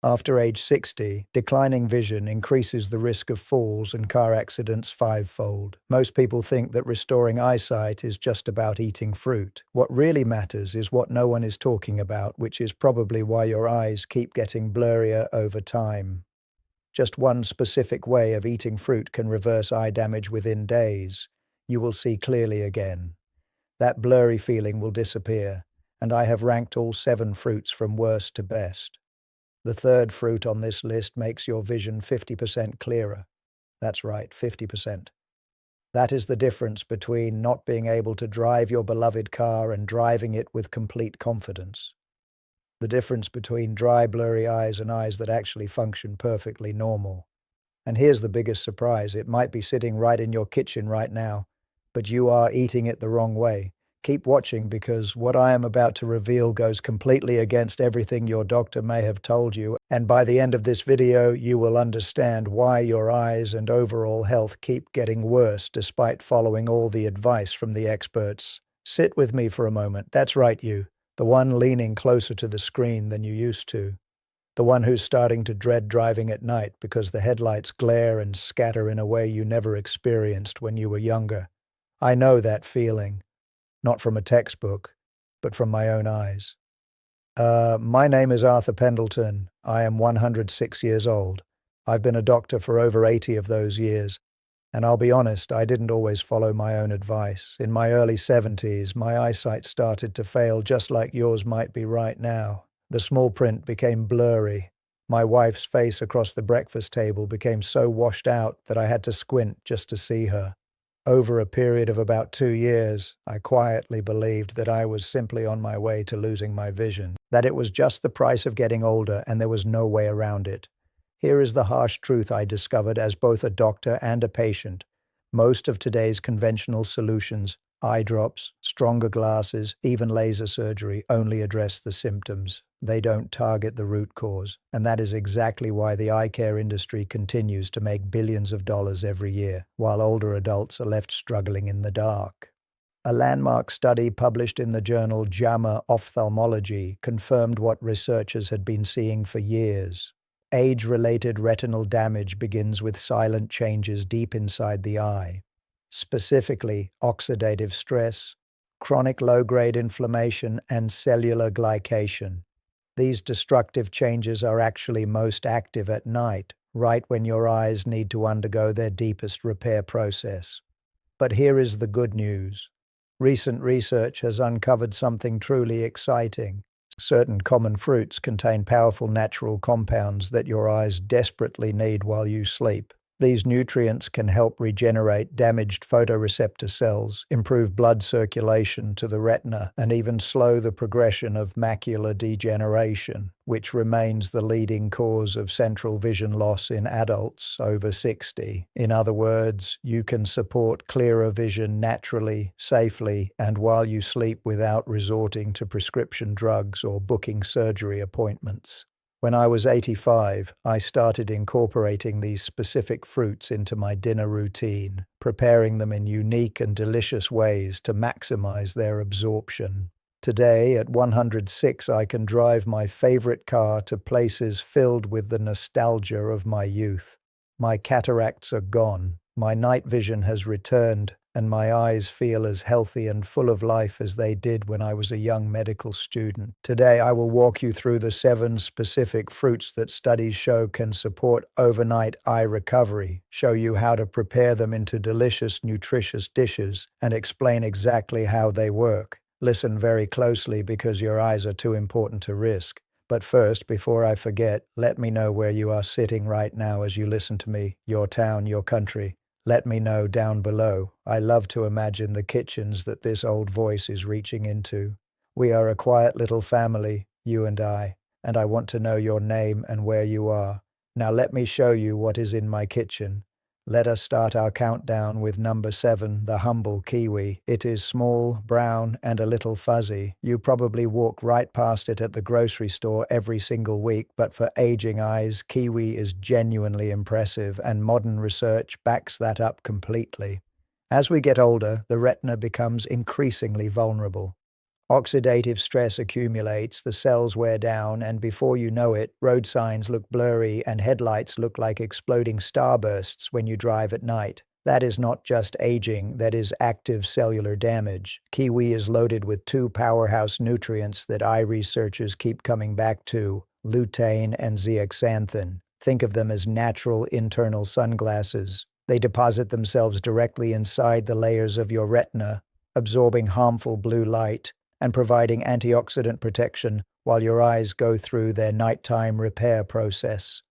After age 60, declining vision increases the risk of falls and car accidents fivefold. Most people think that restoring eyesight is just about eating fruit. What really matters is what no one is talking about, which is probably why your eyes keep getting blurrier over time. Just one specific way of eating fruit can reverse eye damage within days. You will see clearly again. That blurry feeling will disappear, and I have ranked all 7 fruits from worst to best. The third fruit on this list makes your vision 50% clearer. That's right, 50%. That is the difference between not being able to drive your beloved car and driving it with complete confidence. The difference between dry, blurry eyes and eyes that actually function perfectly normal. And here's the biggest surprise. It might be sitting right in your kitchen right now, but you are eating it the wrong way. Keep watching, because what I am about to reveal goes completely against everything your doctor may have told you, and by the end of this video, you will understand why your eyes and overall health keep getting worse despite following all the advice from the experts. Sit with me for a moment. That's right, you, the one leaning closer to the screen than you used to. The one who's starting to dread driving at night because the headlights glare and scatter in a way you never experienced when you were younger. I know that feeling. Not from a textbook, but from my own eyes. My name is Arthur Pendleton. I am 106 years old. I've been a doctor for over 80 of those years, and I'll be honest, I didn't always follow my own advice. In my early 70s, my eyesight started to fail just like yours might be right now. The small print became blurry. My wife's face across the breakfast table became so washed out that I had to squint just to see her. Over a period of about 2 years, I quietly believed that I was simply on my way to losing my vision, that it was just the price of getting older and there was no way around it. Here is the harsh truth I discovered as both a doctor and a patient. Most of today's conventional solutions, eye drops, stronger glasses, even laser surgery, only address the symptoms. They don't target the root cause, and that is exactly why the eye care industry continues to make billions of dollars every year, while older adults are left struggling in the dark. A landmark study published in the journal JAMA Ophthalmology confirmed what researchers had been seeing for years. Age-related retinal damage begins with silent changes deep inside the eye. Specifically, oxidative stress, chronic low-grade inflammation, and cellular glycation. These destructive changes are actually most active at night, right when your eyes need to undergo their deepest repair process. But here is the good news. Recent research has uncovered something truly exciting. Certain common fruits contain powerful natural compounds that your eyes desperately need while you sleep. These nutrients can help regenerate damaged photoreceptor cells, improve blood circulation to the retina, and even slow the progression of macular degeneration, which remains the leading cause of central vision loss in adults over 60. In other words, you can support clearer vision naturally, safely, and while you sleep without resorting to prescription drugs or booking surgery appointments. When I was 85, I started incorporating these specific fruits into my dinner routine, preparing them in unique and delicious ways to maximize their absorption. Today, at 106, I can drive my favorite car to places filled with the nostalgia of my youth. My cataracts are gone, my night vision has returned, and my eyes feel as healthy and full of life as they did when I was a young medical student. Today, I will walk you through the 7 specific fruits that studies show can support overnight eye recovery, show you how to prepare them into delicious, nutritious dishes, and explain exactly how they work. Listen very closely because your eyes are too important to risk. But first, before I forget, let me know where you are sitting right now as you listen to me, your town, your country. Let me know down below. I love to imagine the kitchens that this old voice is reaching into. We are a quiet little family, you and I want to know your name and where you are. Now let me show you what is in my kitchen. Let us start our countdown with number 7, the humble kiwi. It is small, brown, and a little fuzzy. You probably walk right past it at the grocery store every single week, but for aging eyes, kiwi is genuinely impressive, and modern research backs that up completely. As we get older, the retina becomes increasingly vulnerable. Oxidative stress accumulates, the cells wear down, and before you know it, road signs look blurry and headlights look like exploding starbursts when you drive at night. That is not just aging, that is active cellular damage. Kiwi is loaded with two powerhouse nutrients that eye researchers keep coming back to: lutein and zeaxanthin. Think of them as natural internal sunglasses. They deposit themselves directly inside the layers of your retina, absorbing harmful blue light and providing antioxidant protection while your eyes go through their nighttime repair process.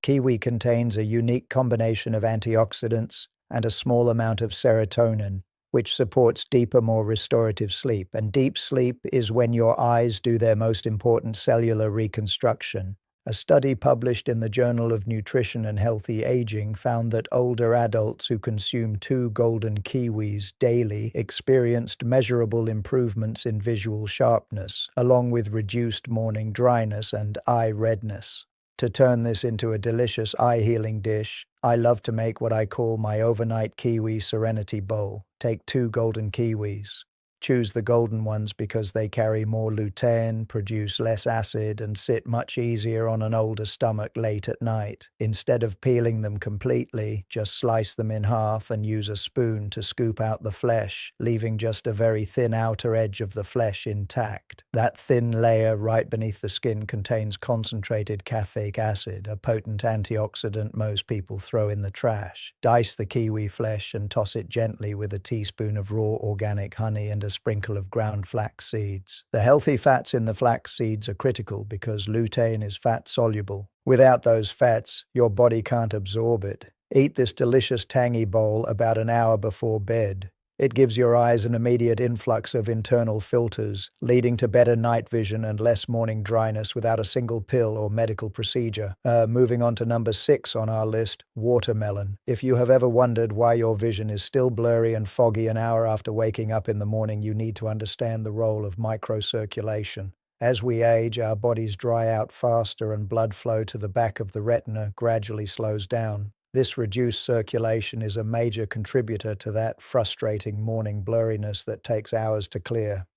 Kiwi contains a unique combination of antioxidants and a small amount of serotonin, which supports deeper, more restorative sleep. And deep sleep is when your eyes do their most important cellular reconstruction. A study published in the Journal of Nutrition and Healthy Aging found that older adults who consumed 2 golden kiwis daily experienced measurable improvements in visual sharpness, along with reduced morning dryness and eye redness. To turn this into a delicious eye-healing dish, I love to make what I call my overnight kiwi serenity bowl. Take 2 golden kiwis. Choose the golden ones because they carry more lutein, produce less acid, and sit much easier on an older stomach late at night. Instead of peeling them completely, just slice them in half and use a spoon to scoop out the flesh, leaving just a very thin outer edge of the flesh intact. That thin layer right beneath the skin contains concentrated caffeic acid, a potent antioxidant most people throw in the trash. Dice the kiwi flesh and toss it gently with a teaspoon of raw organic honey and a sprinkle of ground flax seeds. The healthy fats in the flax seeds are critical because lutein is fat-soluble. Without those fats, your body can't absorb it. Eat this delicious tangy bowl about an hour before bed. It gives your eyes an immediate influx of internal filters, leading to better night vision and less morning dryness without a single pill or medical procedure. Moving on to number 6 on our list, watermelon. If you have ever wondered why your vision is still blurry and foggy an hour after waking up in the morning, you need to understand the role of microcirculation. As we age, our bodies dry out faster and blood flow to the back of the retina gradually slows down. This reduced circulation is a major contributor to that frustrating morning blurriness that takes hours to clear.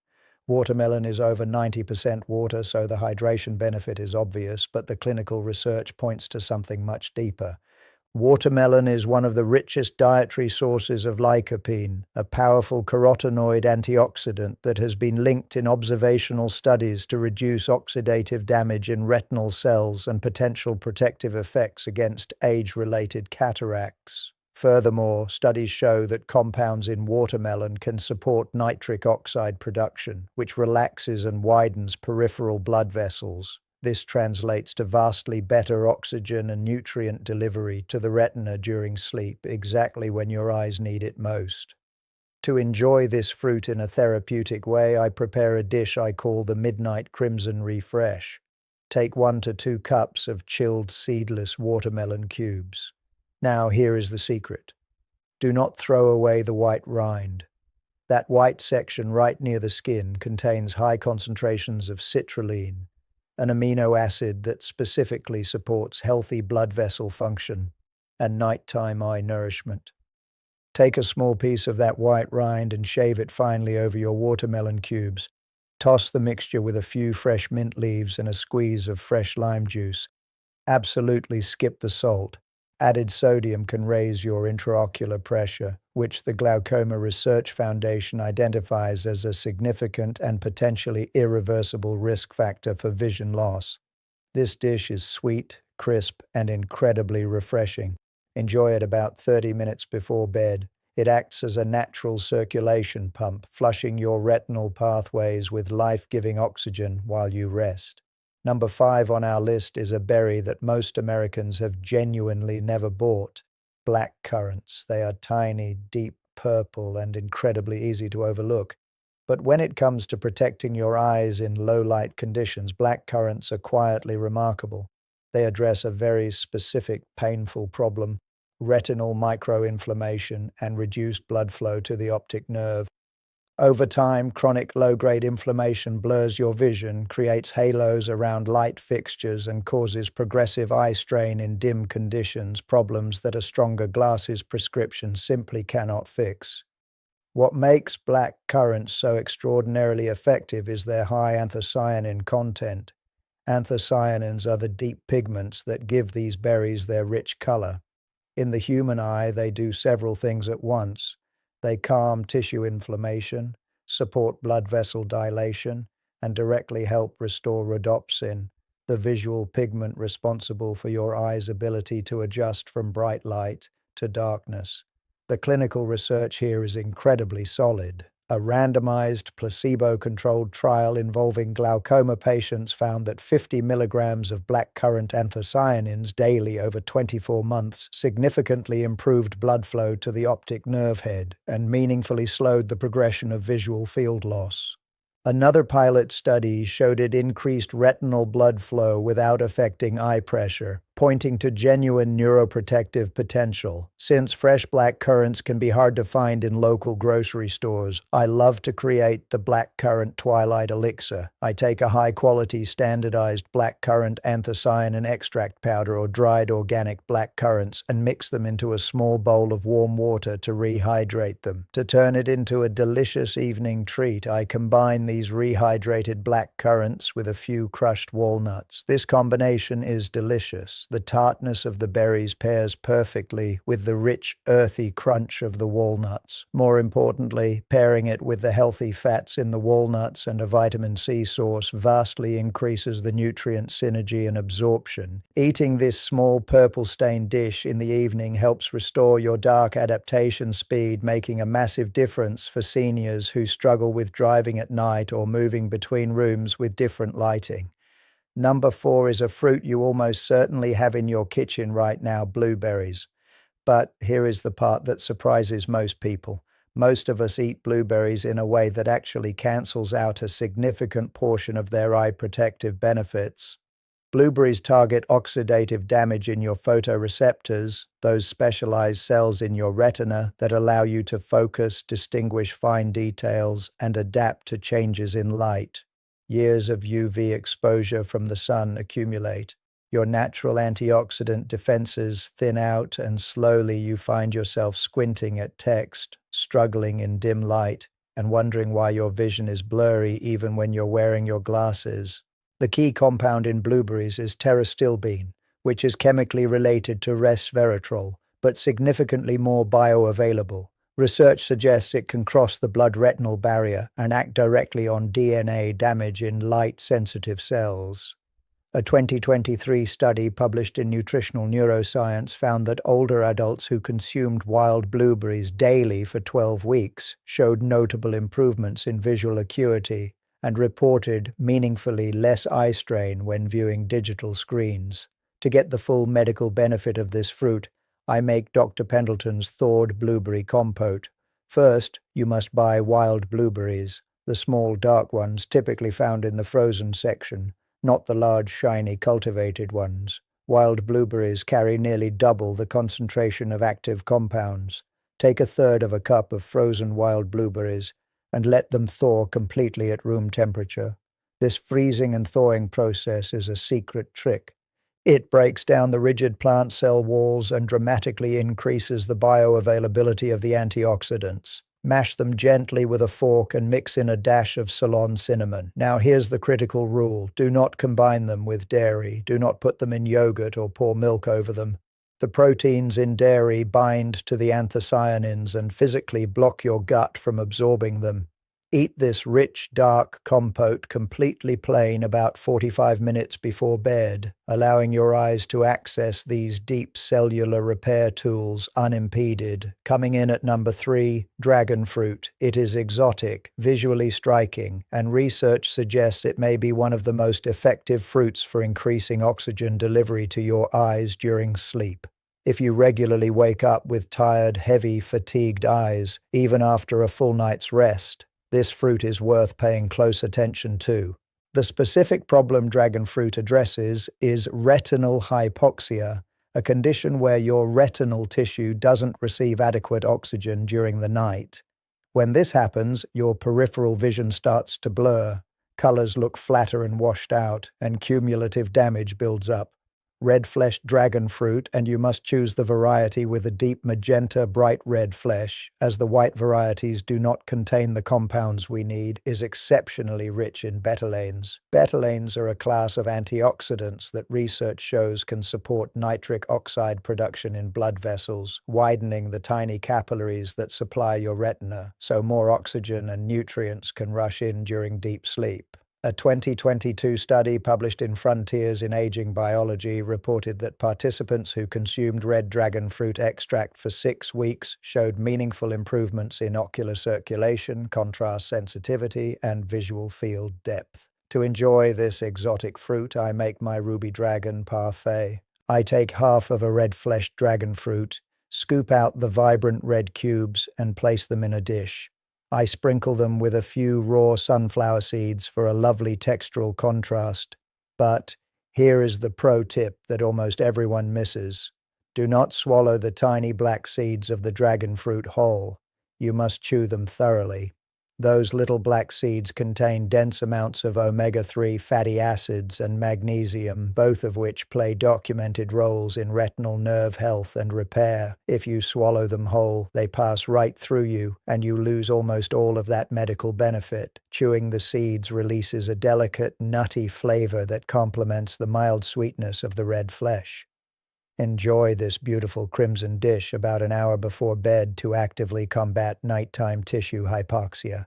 Watermelon is over 90% water, so the hydration benefit is obvious, but the clinical research points to something much deeper. Watermelon is one of the richest dietary sources of lycopene, a powerful carotenoid antioxidant that has been linked in observational studies to reduce oxidative damage in retinal cells and potential protective effects against age-related cataracts. Furthermore, studies show that compounds in watermelon can support nitric oxide production, which relaxes and widens peripheral blood vessels. This translates to vastly better oxygen and nutrient delivery to the retina during sleep, exactly when your eyes need it most. To enjoy this fruit in a therapeutic way, I prepare a dish I call the Midnight Crimson Refresh. Take 1 to 2 cups of chilled seedless watermelon cubes. Now, here is the secret. Do not throw away the white rind. That white section right near the skin contains high concentrations of citrulline, an amino acid that specifically supports healthy blood vessel function and nighttime eye nourishment. Take a small piece of that white rind and shave it finely over your watermelon cubes. Toss the mixture with a few fresh mint leaves and a squeeze of fresh lime juice. Absolutely skip the salt. Added sodium can raise your intraocular pressure, which the Glaucoma Research Foundation identifies as a significant and potentially irreversible risk factor for vision loss. This dish is sweet, crisp, and incredibly refreshing. Enjoy it about 30 minutes before bed. It acts as a natural circulation pump, flushing your retinal pathways with life-giving oxygen while you rest. Number 5 on our list is a berry that most Americans have genuinely never bought: black currants. They are tiny, deep purple, and incredibly easy to overlook. But when it comes to protecting your eyes in low-light conditions, black currants are quietly remarkable. They address a very specific, painful problem: retinal microinflammation and reduced blood flow to the optic nerve. Over time, chronic low-grade inflammation blurs your vision, creates halos around light fixtures, and causes progressive eye strain in dim conditions, problems that a stronger glasses prescription simply cannot fix. What makes black currants so extraordinarily effective is their high anthocyanin content. Anthocyanins are the deep pigments that give these berries their rich color. In the human eye, they do several things at once. They calm tissue inflammation, support blood vessel dilation, and directly help restore rhodopsin, the visual pigment responsible for your eye's ability to adjust from bright light to darkness. The clinical research here is incredibly solid. A randomized, placebo-controlled trial involving glaucoma patients found that 50 milligrams of blackcurrant anthocyanins daily over 24 months significantly improved blood flow to the optic nerve head and meaningfully slowed the progression of visual field loss. Another pilot study showed it increased retinal blood flow without affecting eye pressure, pointing to genuine neuroprotective potential. Since fresh black currants can be hard to find in local grocery stores, I love to create the blackcurrant twilight elixir. I take a high-quality standardized blackcurrant anthocyanin extract powder or dried organic black currants and mix them into a small bowl of warm water to rehydrate them. To turn it into a delicious evening treat, I combine these rehydrated black currants with a few crushed walnuts. This combination is delicious. The tartness of the berries pairs perfectly with the rich, earthy crunch of the walnuts. More importantly, pairing it with the healthy fats in the walnuts and a vitamin C source vastly increases the nutrient synergy and absorption. Eating this small purple-stained dish in the evening helps restore your dark adaptation speed, making a massive difference for seniors who struggle with driving at night or moving between rooms with different lighting. Number 4 is a fruit you almost certainly have in your kitchen right now: blueberries. But here is the part that surprises most people. Most of us eat blueberries in a way that actually cancels out a significant portion of their eye protective benefits. Blueberries target oxidative damage in your photoreceptors, those specialized cells in your retina that allow you to focus, distinguish fine details, and adapt to changes in light. Years of UV exposure from the sun accumulate. Your natural antioxidant defenses thin out, and slowly you find yourself squinting at text, struggling in dim light, and wondering why your vision is blurry even when you're wearing your glasses. The key compound in blueberries is pterostilbene, which is chemically related to resveratrol, but significantly more bioavailable. Research suggests it can cross the blood-retinal barrier and act directly on DNA damage in light-sensitive cells. A 2023 study published in Nutritional Neuroscience found that older adults who consumed wild blueberries daily for 12 weeks showed notable improvements in visual acuity and reported meaningfully less eye strain when viewing digital screens. To get the full medical benefit of this fruit, I make Dr. Pendleton's thawed blueberry compote. First, you must buy wild blueberries, the small dark ones typically found in the frozen section, not the large shiny cultivated ones. Wild blueberries carry nearly double the concentration of active compounds. Take 1/3 of a cup of frozen wild blueberries and let them thaw completely at room temperature. This freezing and thawing process is a secret trick. It breaks down the rigid plant cell walls and dramatically increases the bioavailability of the antioxidants. Mash them gently with a fork and mix in a dash of Ceylon cinnamon. Now here's the critical rule: do not combine them with dairy. Do not put them in yogurt or pour milk over them. The proteins in dairy bind to the anthocyanins and physically block your gut from absorbing them. Eat this rich, dark compote completely plain about 45 minutes before bed, allowing your eyes to access these deep cellular repair tools unimpeded. Coming in at number 3, dragon fruit. It is exotic, visually striking, and research suggests it may be one of the most effective fruits for increasing oxygen delivery to your eyes during sleep. If you regularly wake up with tired, heavy, fatigued eyes, even after a full night's rest, this fruit is worth paying close attention to. The specific problem dragon fruit addresses is retinal hypoxia, a condition where your retinal tissue doesn't receive adequate oxygen during the night. When this happens, your peripheral vision starts to blur, colors look flatter and washed out, and cumulative damage builds up. red fleshed dragon fruit, and you must choose the variety with a deep magenta, bright red flesh, as the white varieties do not contain the compounds we need, is exceptionally rich in betalains. Betalains are a class of antioxidants that research shows can support nitric oxide production in blood vessels, widening the tiny capillaries that supply your retina, so more oxygen and nutrients can rush in during deep sleep. A 2022 study published in Frontiers in Aging Biology reported that participants who consumed red dragon fruit extract for 6 weeks showed meaningful improvements in ocular circulation, contrast sensitivity, and visual field depth. To enjoy this exotic fruit, I make my ruby dragon parfait. I take half of a red-fleshed dragon fruit, scoop out the vibrant red cubes, and place them in a dish. I sprinkle them with a few raw sunflower seeds for a lovely textural contrast. But here is the pro tip that almost everyone misses. Do not swallow the tiny black seeds of the dragon fruit whole. You must chew them thoroughly. Those little black seeds contain dense amounts of omega-3 fatty acids and magnesium, both of which play documented roles in retinal nerve health and repair. If you swallow them whole, they pass right through you, and you lose almost all of that medical benefit. Chewing the seeds releases a delicate, nutty flavor that complements the mild sweetness of the red flesh. Enjoy this beautiful crimson dish about an hour before bed to actively combat nighttime tissue hypoxia.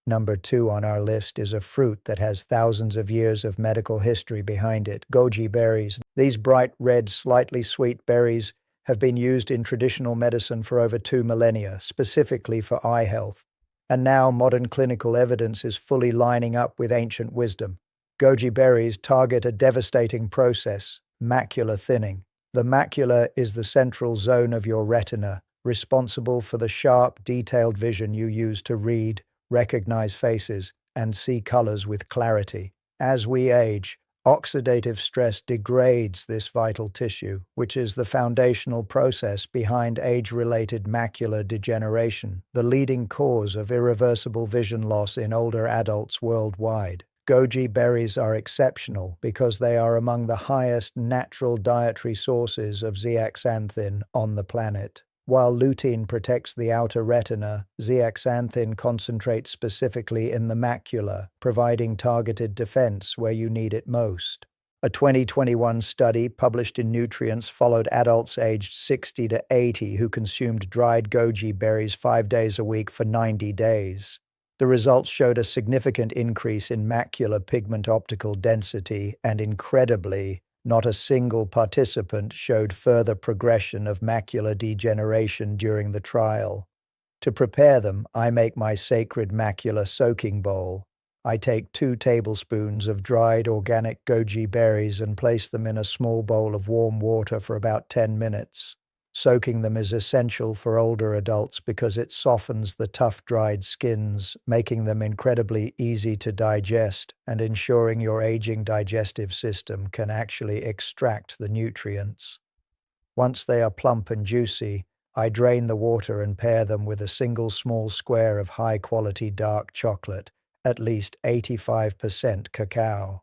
Number 2 on our list is a fruit that has thousands of years of medical history behind it, goji berries. These bright red, slightly sweet berries have been used in traditional medicine for over 2 millennia, specifically for eye health. And now modern clinical evidence is fully lining up with ancient wisdom. Goji berries target a devastating process, macular thinning. The macula is the central zone of your retina, responsible for the sharp, detailed vision you use to read, recognize faces, and see colors with clarity. As we age, oxidative stress degrades this vital tissue, which is the foundational process behind age-related macular degeneration, the leading cause of irreversible vision loss in older adults worldwide. Goji berries are exceptional because they are among the highest natural dietary sources of zeaxanthin on the planet. While lutein protects the outer retina, zeaxanthin concentrates specifically in the macula, providing targeted defense where you need it most. A 2021 study published in Nutrients followed adults aged 60 to 80 who consumed dried goji berries 5 days a week for 90 days. The results showed a significant increase in macular pigment optical density, and incredibly, not a single participant showed further progression of macular degeneration during the trial. To prepare them, I make my sacred macula soaking bowl. I take 2 tablespoons of dried organic goji berries and place them in a small bowl of warm water for about 10 minutes. Soaking them is essential for older adults because it softens the tough dried skins, making them incredibly easy to digest and ensuring your aging digestive system can actually extract the nutrients. Once they are plump and juicy, I drain the water and pair them with a single small square of high-quality dark chocolate, at least 85% cacao.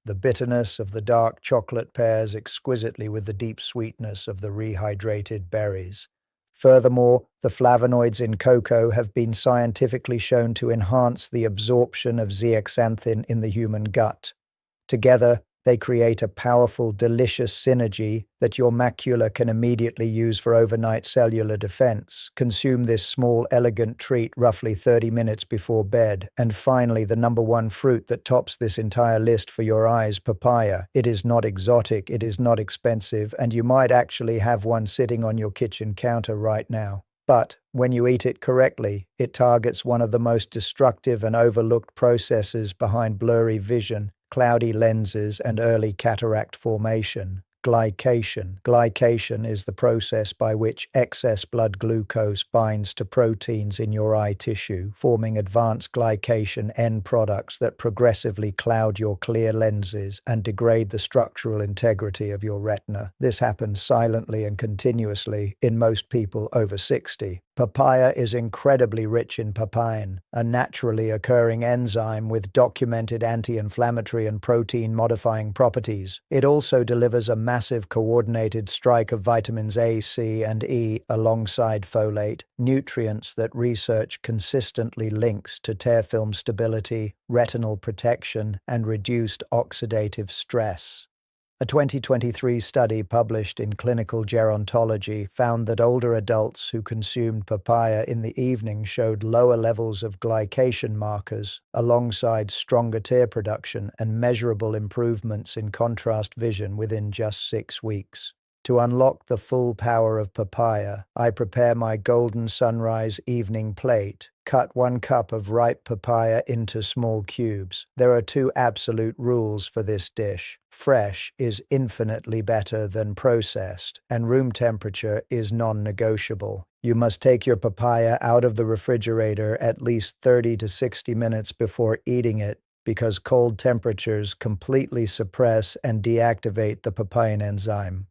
The bitterness of the dark chocolate pairs exquisitely with the deep sweetness of the rehydrated berries. Furthermore, the flavonoids in cocoa have been scientifically shown to enhance the absorption of zeaxanthin in the human gut. Together, they create a powerful, delicious synergy that your macula can immediately use for overnight cellular defense. Consume this small, elegant treat roughly 30 minutes before bed. And finally, the number 1 fruit that tops this entire list for your eyes, papaya. It is not exotic, it is not expensive, and you might actually have one sitting on your kitchen counter right now. But when you eat it correctly, it targets one of the most destructive and overlooked processes behind blurry vision, cloudy lenses, and early cataract formation: glycation. Glycation is the process by which excess blood glucose binds to proteins in your eye tissue, forming advanced glycation end products that progressively cloud your clear lenses and degrade the structural integrity of your retina. This happens silently and continuously in most people over 60. Papaya is incredibly rich in papain, a naturally occurring enzyme with documented anti-inflammatory and protein-modifying properties. It also delivers a massive coordinated strike of vitamins A, C, and E alongside folate, nutrients that research consistently links to tear film stability, retinal protection, and reduced oxidative stress. A 2023 study published in Clinical Gerontology found that older adults who consumed papaya in the evening showed lower levels of glycation markers, alongside stronger tear production and measurable improvements in contrast vision within just 6 weeks. To unlock the full power of papaya, I prepare my golden sunrise evening plate. Cut 1 cup of ripe papaya into small cubes. There are 2 absolute rules for this dish. Fresh is infinitely better than processed, and room temperature is non-negotiable. You must take your papaya out of the refrigerator at least 30 to 60 minutes before eating it, because cold temperatures completely suppress and deactivate the papain enzyme.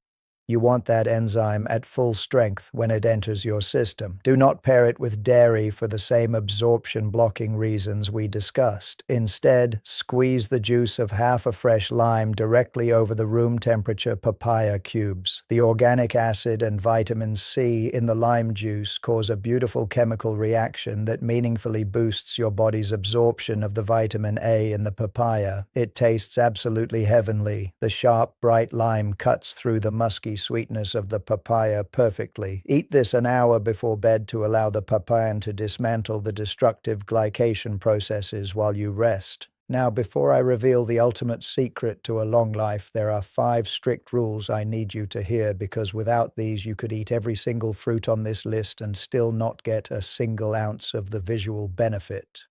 You want that enzyme at full strength when it enters your system. Do not pair it with dairy for the same absorption-blocking reasons we discussed. Instead, squeeze the juice of half a fresh lime directly over the room-temperature papaya cubes. The organic acid and vitamin C in the lime juice cause a beautiful chemical reaction that meaningfully boosts your body's absorption of the vitamin A in the papaya. It tastes absolutely heavenly. The sharp, bright lime cuts through the musky sweetness of the papaya perfectly. Eat this an hour before bed to allow the papain to dismantle the destructive glycation processes while you rest. Now, before I reveal the ultimate secret to a long life, there are 5 strict rules I need you to hear, because without these you could eat every single fruit on this list and still not get a single ounce of the visual benefit.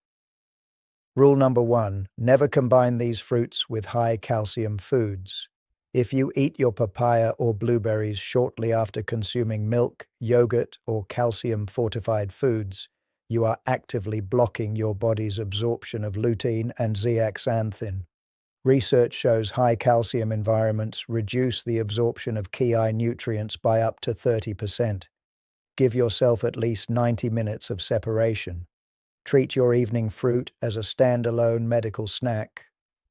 Rule number 1, never combine these fruits with high calcium foods. If you eat your papaya or blueberries shortly after consuming milk, yogurt, or calcium-fortified foods, you are actively blocking your body's absorption of lutein and zeaxanthin. Research shows high calcium environments reduce the absorption of key eye nutrients by up to 30%. Give yourself at least 90 minutes of separation. Treat your evening fruit as a standalone medical snack.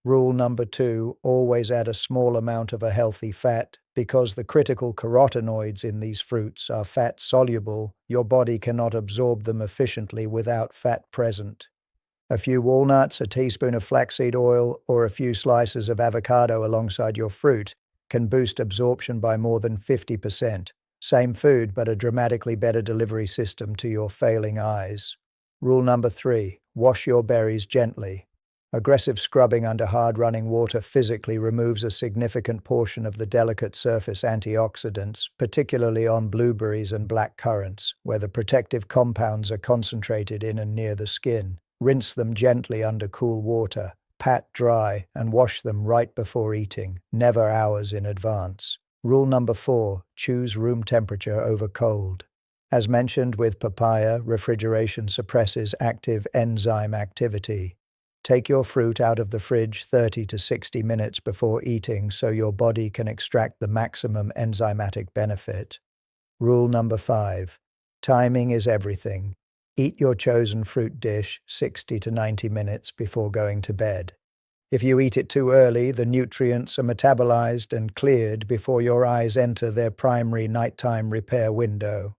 Rule number 2, always add a small amount of a healthy fat. Because the critical carotenoids in these fruits are fat-soluble, your body cannot absorb them efficiently without fat present. A few walnuts, a teaspoon of flaxseed oil, or a few slices of avocado alongside your fruit can boost absorption by more than 50%. Same food, but a dramatically better delivery system to your failing eyes. Rule number 3, wash your berries gently. Aggressive scrubbing under hard running water physically removes a significant portion of the delicate surface antioxidants, particularly on blueberries and black currants, where the protective compounds are concentrated in and near the skin. Rinse them gently under cool water, pat dry, and wash them right before eating, never hours in advance. Rule number 4, choose room temperature over cold. As mentioned with papaya, refrigeration suppresses active enzyme activity. Take your fruit out of the fridge 30 to 60 minutes before eating so your body can extract the maximum enzymatic benefit. Rule number 5. Timing is everything. Eat your chosen fruit dish 60 to 90 minutes before going to bed. If you eat it too early, the nutrients are metabolized and cleared before your eyes enter their primary nighttime repair window.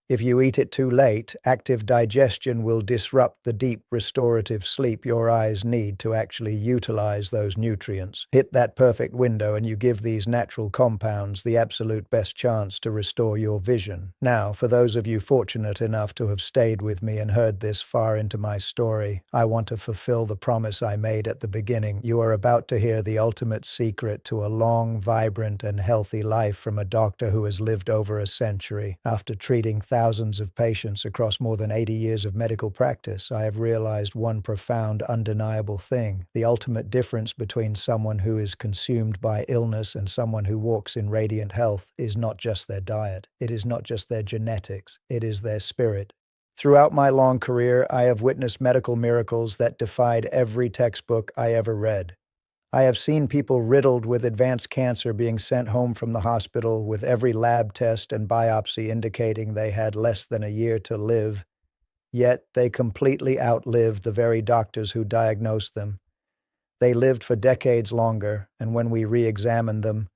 If you eat it too late, active digestion will disrupt the deep restorative sleep your eyes need to actually utilize those nutrients. Hit that perfect window and you give these natural compounds the absolute best chance to restore your vision. Now, for those of you fortunate enough to have stayed with me and heard this far into my story, I want to fulfill the promise I made at the beginning. You are about to hear the ultimate secret to a long, vibrant, and healthy life from a doctor who has lived over a century. After treating thousands of patients across more than 80 years of medical practice, I have realized one profound, undeniable thing. The ultimate difference between someone who is consumed by illness and someone who walks in radiant health is not just their diet. It is not just their genetics. It is their spirit. Throughout my long career, I have witnessed medical miracles that defied every textbook I ever read. I have seen people riddled with advanced cancer being sent home from the hospital with every lab test and biopsy indicating they had less than a year to live, yet they completely outlived the very doctors who diagnosed them. They lived for decades longer, and when we re-examined them,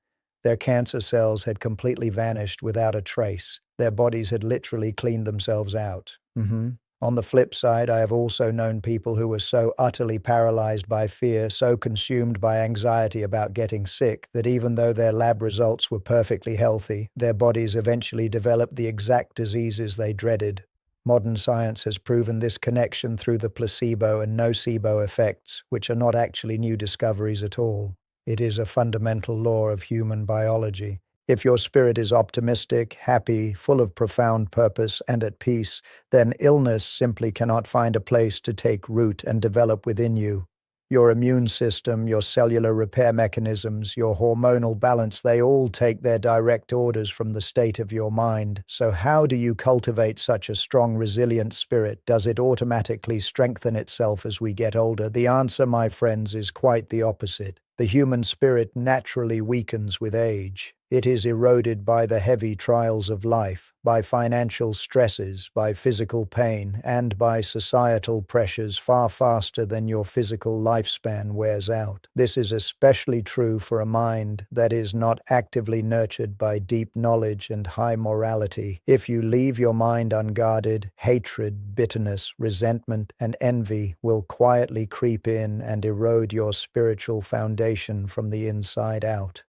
their cancer cells had completely vanished without a trace. Their bodies had literally cleaned themselves out. On the flip side, I have also known people who were so utterly paralyzed by fear, so consumed by anxiety about getting sick, that even though their lab results were perfectly healthy, their bodies eventually developed the exact diseases they dreaded. Modern science has proven this connection through the placebo and nocebo effects, which are not actually new discoveries at all. It is a fundamental law of human biology. If your spirit is optimistic, happy, full of profound purpose, and at peace, then illness simply cannot find a place to take root and develop within you. Your immune system, your cellular repair mechanisms, your hormonal balance, they all take their direct orders from the state of your mind. So how do you cultivate such a strong, resilient spirit? Does it automatically strengthen itself as we get older? The answer, my friends, is quite the opposite. The human spirit naturally weakens with age. It is eroded by the heavy trials of life, by financial stresses, by physical pain, and by societal pressures far faster than your physical lifespan wears out. This is especially true for a mind that is not actively nurtured by deep knowledge and high morality. If you leave your mind unguarded, hatred, bitterness, resentment, and envy will quietly creep in and erode your spiritual foundation from the inside out.